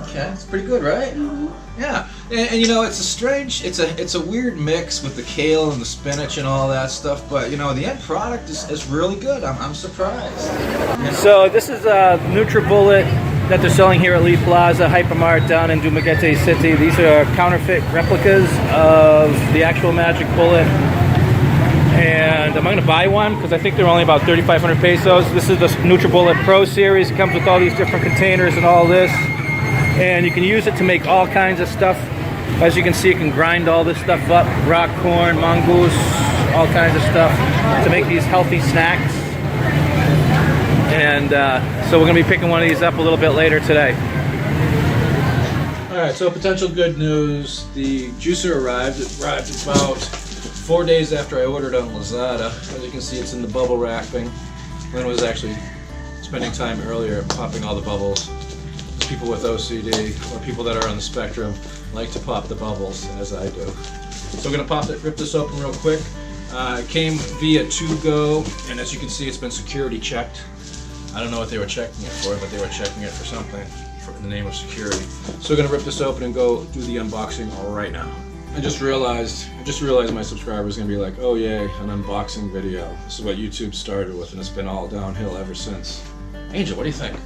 Okay, it's pretty good, right? Yeah, and you know, it's a strange, it's a weird mix with the kale and the spinach and all that stuff, but you know, the end product is really good. I'm surprised. You know? So this is a Nutribullet that they're selling here at Lee Plaza Hypermart down in Dumaguete City. These are counterfeit replicas of the actual magic bullet. And I'm going to buy one because I think they're only about 3,500 pesos. This is the Nutribullet Pro series. It comes with all these different containers and all this. And you can use it to make all kinds of stuff. As you can see, you can grind all this stuff up. Rock corn, mongoose, all kinds of stuff to make these healthy snacks. And so we're going to be picking one of these up a little bit later today. Alright, so potential good news. The juicer arrived. It arrived about 4 days after I ordered on Lazada. As you can see, it's in the bubble wrapping. Lynn was actually spending time earlier popping all the bubbles. People with OCD or people that are on the spectrum like to pop the bubbles, as I do. So we're going to rip this open real quick. It came via to-go, and as you can see, it's been security checked. I don't know what they were checking it for, but they were checking it for something in the name of security. So we're going to rip this open and go do the unboxing right now. I just realized my subscribers are going to be like, oh yay, an unboxing video. This is what YouTube started with, and it's been all downhill ever since. Angel, what do you think?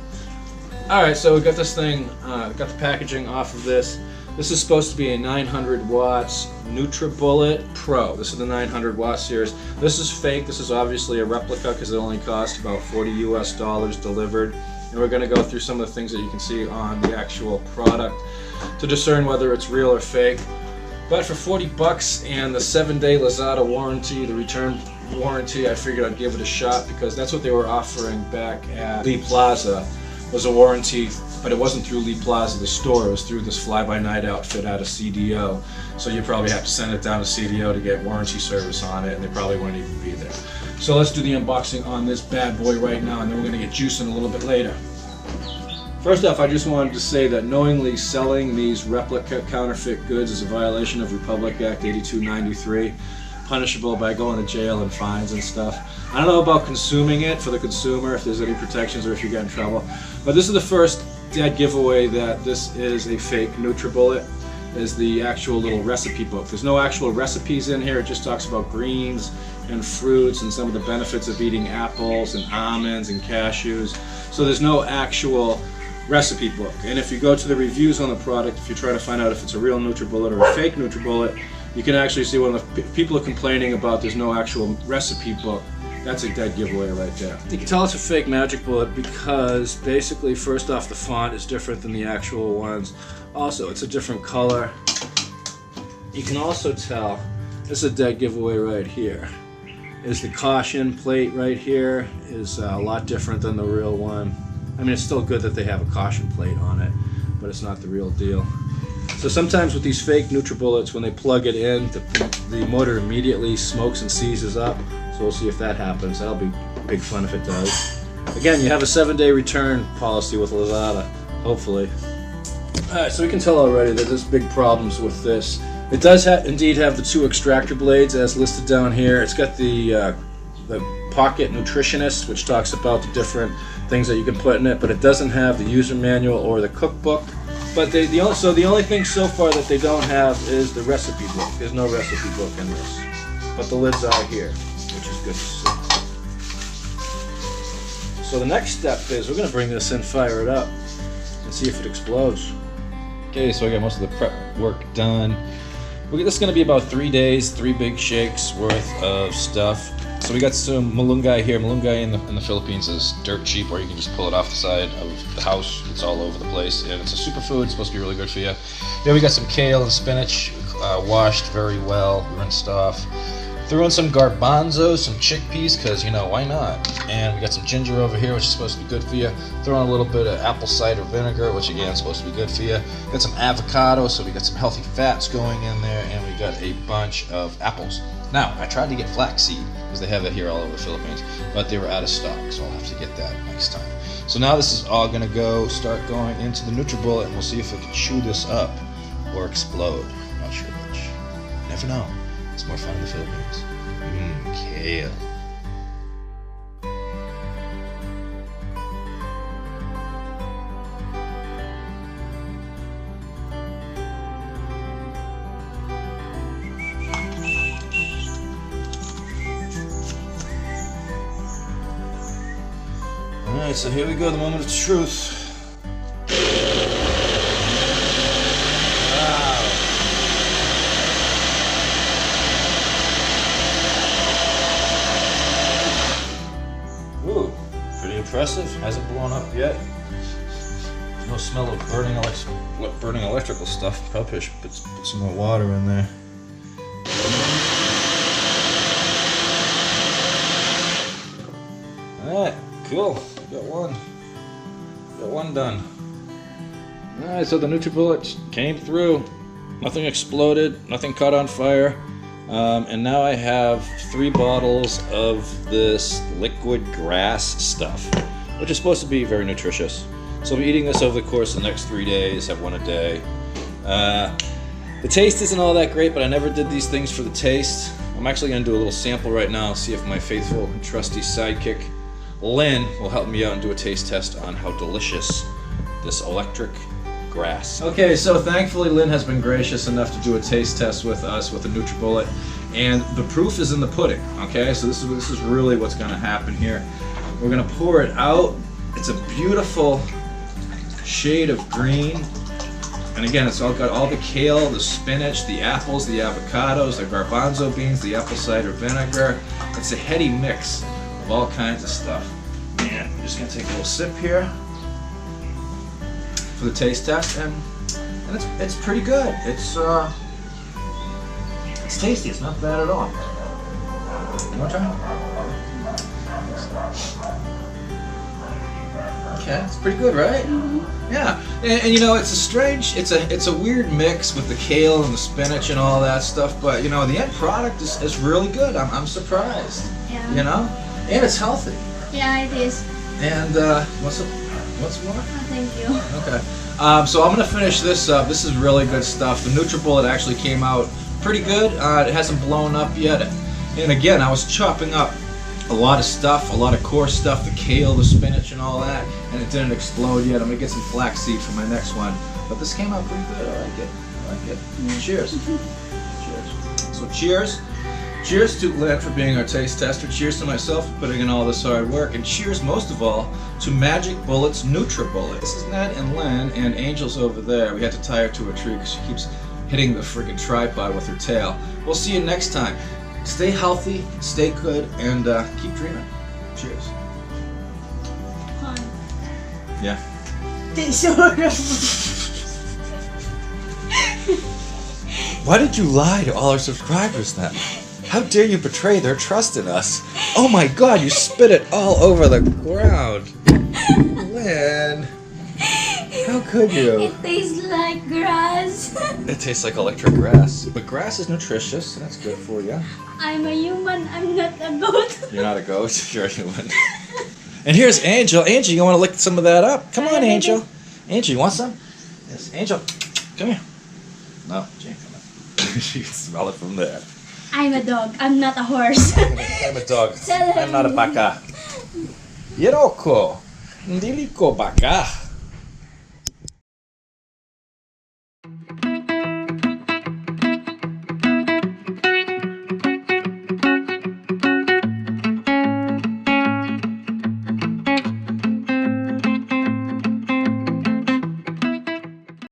Alright, so we got this thing, got the packaging off of this. This is supposed to be a 900 watts Nutribullet Pro. This is the 900 watt series. This is fake. This is obviously a replica because it only cost about $40 US delivered. And we're going to go through some of the things that you can see on the actual product to discern whether it's real or fake. But for 40 bucks and the 7-day Lazada warranty, the return warranty, I figured I'd give it a shot because that's what they were offering back at Lee Plaza. Was a warranty, but it wasn't through Lee Plaza, the store. It was through this fly-by-night outfit out of CDO. So you probably have to send it down to CDO to get warranty service on it, and they probably wouldn't even be there. So let's do the unboxing on this bad boy right now, and then we're going to get juicing a little bit later. First off, I just wanted to say that knowingly selling these replica counterfeit goods is a violation of Republic Act 8293, punishable by going to jail and fines and stuff. I don't know about consuming it for the consumer, if there's any protections or if you get in trouble, but this is the first dead giveaway that this is a fake Nutribullet, is the actual little recipe book. There's no actual recipes in here, it just talks about greens and fruits and some of the benefits of eating apples and almonds and cashews. So there's no actual recipe book. And if you go to the reviews on the product, if you try to find out if it's a real Nutribullet or a fake Nutribullet, you can actually see when the people are complaining about there's no actual recipe book. That's a dead giveaway right there. You can tell it's a fake magic bullet because basically, first off, the font is different than the actual ones. Also, it's a different color. You can also tell, this is a dead giveaway right here, is the caution plate right here is a lot different than the real one. I mean, it's still good that they have a caution plate on it, but it's not the real deal. So sometimes with these fake Nutribullets, when they plug it in, the motor immediately smokes and seizes up. So we'll see if that happens. That'll be big fun if it does. Again, you have a 7-day return policy with Lazada, hopefully. Alright, so we can tell already that there's big problems with this. It does indeed have the 2 extractor blades as listed down here. It's got the Pocket Nutritionist, which talks about the different things that you can put in it, but it doesn't have the user manual or the cookbook. But the only thing so far that they don't have is the recipe book. There's no recipe book in this. But the lids are here, which is good to see. So the next step is we're going to bring this in, fire it up, and see if it explodes. Okay, so I got most of the prep work done. This is going to be about 3 days, 3 big shakes worth of stuff. So we got some malunggay here. Malunggay in the Philippines is dirt cheap, or you can just pull it off the side of the house. It's all over the place, and it's a superfood. It's supposed to be really good for you. Then we got some kale and spinach, washed very well, rinsed off. Threw in some garbanzos, some chickpeas, because, you know, why not? And we got some ginger over here, which is supposed to be good for you. Throw in a little bit of apple cider vinegar, which again is supposed to be good for you. Got some avocado, so we got some healthy fats going in there, and we got a bunch of apples. Now, I tried to get flaxseed, because they have it here all over the Philippines, but they were out of stock, so I'll have to get that next time. So now this is all going to start going into the Nutribullet, and we'll see if we can chew this up or explode. I'm not sure which. You never know. It's more fun in the Philippines. Kale. Alright, so here we go, the moment of truth. Ooh, pretty impressive. Hasn't blown up yet. No smell of burning electrical stuff. Probably should put some more water in there. Alright, cool. Got one done. Alright, so the Nutribullet came through. Nothing exploded, nothing caught on fire. And now I have 3 bottles of this liquid grass stuff, which is supposed to be very nutritious. So I'll be eating this over the course of the next 3 days, have one a day. The taste isn't all that great, but I never did these things for the taste. I'm actually going to do a little sample right now, see if my faithful and trusty sidekick, Lynn, will help me out and do a taste test on how delicious this electric grass. Okay, so thankfully Lynn has been gracious enough to do a taste test with us with the Nutribullet, and the proof is in the pudding. Okay, so this is really what's going to happen here. We're going to pour it out. It's a beautiful shade of green, and again, it's all got all the kale, the spinach, the apples, the avocados, the garbanzo beans, the apple cider vinegar. It's a heady mix of all kinds of stuff. And I'm just going to take a little sip here for the taste test, and it's pretty good. It's tasty. It's not bad at all. You want to try? Okay, it's pretty good, right? Mm-hmm. Yeah, and you know, it's a weird mix with the kale and the spinach and all that stuff, but you know, the end product is really good. I'm surprised. Yeah. You know, and it's healthy. Yeah, it is. And what's more? Oh, thank you. Okay. So I'm gonna finish this up. This is really good stuff. The Nutribullet actually came out pretty good. It hasn't blown up yet. And again, I was chopping up a lot of stuff, a lot of coarse stuff, the kale, the spinach, and all that, and it didn't explode yet. I'm gonna get some flaxseed for my next one. But this came out pretty good. I like it. Cheers. Cheers. So cheers. Cheers to Lynn for being our taste tester. Cheers to myself for putting in all this hard work. And cheers most of all to Magic Bullet's Nutribullet. This is Ned and Lynn, and Angel's over there. We had to tie her to a tree because she keeps hitting the friggin' tripod with her tail. We'll see you next time. Stay healthy, stay good, and keep dreaming. Cheers. Yeah. Why did you lie to all our subscribers then? How dare you betray their trust in us? Oh my god, you spit it all over the ground. Lynn, how could you? It tastes like grass. It tastes like electric grass. But grass is nutritious, that's good for you. I'm a human, I'm not a goat. You're not a goat, you're a human. And here's Angel. Angel, you want to lick some of that up? Come on, Angel. Angel, you want some? Yes, Angel, come here. No, she ain't coming. She can smell it from there. I'm a dog, I'm not a horse. I'm a dog. I'm not a baka. Yeroko. Ndili ko baka.